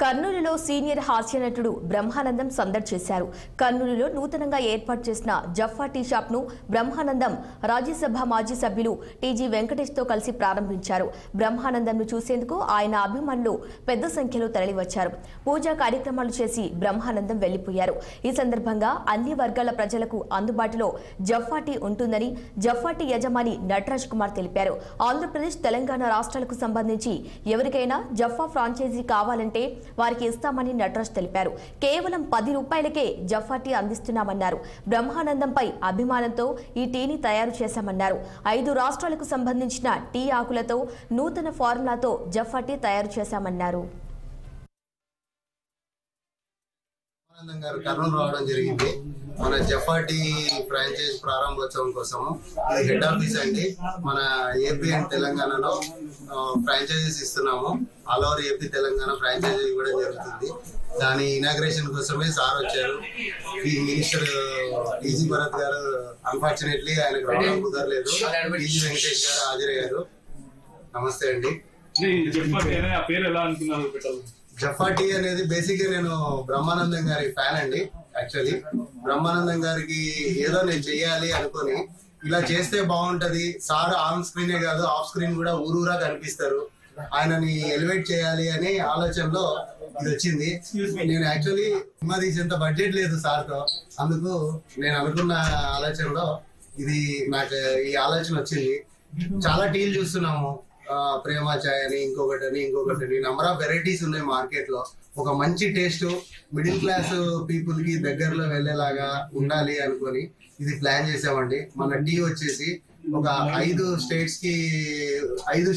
కర్నూలులో సీనియర్ హాస్య నటుడు బ్రహ్మానందం సందడి చేశారు. కర్నూలులో నూతనంగా ఏర్పాటు చేసిన జఫ్ఫా టీ షాప్ ను బ్రహ్మానందం రాజ్యసభ మాజీ సభ్యులు టీజీ వెంకటేష్ తో కలిసి ప్రారంభించారు. బ్రహ్మానందంను చూసేందుకు ఆయన అభిమానులు పెద్ద సంఖ్యలో తరలివచ్చారు. పూజా కార్యక్రమాలు చేసి బ్రహ్మానందం వెళ్లిపోయారు. ఈ సందర్భంగా అన్ని వర్గాల ప్రజలకు అందుబాటులో జఫ్ఫా టీ ఉంటుందని జఫ్ఫా టీ యజమాని నటరాజ్ కుమార్ తెలిపారు. ఆంధ్రప్రదేశ్, తెలంగాణ రాష్ట్రాలకు సంబంధించి ఎవరికైనా జఫ్ఫా ఫ్రాంచైజీ కావాలంటే వారికి ఇస్తామని నటరాజ్ తెలిపారు. కేవలం 10 రూపాయలకే జఫ్ఫా టీ అందిస్తున్నామన్నారు. బ్రహ్మానందంపై అభిమానంతో ఈ టీని తయారు చేశామన్నారు. 5 రాష్ట్రాలకు సంబంధించిన టీ ఆకులతో నూతన ఫార్ములాతో జఫ్ఫా టీ తయారు చేశామన్నారు. కర్నూలు రావడం జరిగింది. మన జఫ్ఫా టీ ఫ్రాంచైజ్ ప్రారంభోత్సవం కోసము. ఇది హెడ్ ఆఫీస్ అండి. మన ఏపీ అండ్ తెలంగాణలో ఫ్రాంచైజీస్ ఇస్తున్నాము. All over AP Telangana franchisee ఇవ్వడం జరుగుతుంది. దాని ఇనాగ్రేషన్ కోసమే సార్ వచ్చారు. ఈ మినిస్టర్ టీజీ భరత్ గారు అన్ఫార్చునేట్లీ ఆయనకు రావడం కుదరలేదు. టీజీ వెంకటేష్ గారు హాజరయ్యారు. నమస్తే అండి. జఫ్ఫా టీ అనేది బేసిక్ గా నేను బ్రహ్మానందం గారి ఫ్యాన్ అండి. యాక్చువల్లీ బ్రహ్మానందం గారికి ఏదో నేను చెయ్యాలి అనుకుని ఇలా చేస్తే బాగుంటది. సార్ ఆన్ స్క్రీనే కాదు ఆఫ్ స్క్రీన్ కూడా ఊరూరా కనిపిస్తారు. ఆయనని ఎలివేట్ చేయాలి అనే ఆలోచనలో ఇది వచ్చింది. నేను యాక్చువల్లీ సినిమా తీసేంత బడ్జెట్ లేదు సార్తో. అందుకు నేను అనుకున్న ఆలోచనలో ఇది నాకు ఈ ఆలోచన వచ్చింది. చాలా టీలు చూస్తున్నాము. ప్రేమ చాయ్ అని ఇంకొకటి నెంబర్ ఆఫ్ వెరైటీస్ ఉన్నాయి మార్కెట్ లో. ఒక మంచి టేస్ట్ మిడిల్ క్లాస్ పీపుల్ కి దగ్గరలో వెళ్ళేలాగా ఉండాలి అనుకొని ఇది ప్లాన్ చేసామండి. మన టీ వచ్చేసి ఒక 5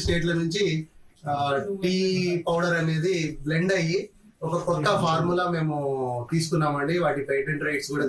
స్టేట్ల నుంచి టీ పౌడర్ అనేది బ్లెండ్ అయ్యి ఒక కొత్త ఫార్ములా మేము తీసుకున్నామండి. వాటి పేటెంట్ రైట్స్ కూడా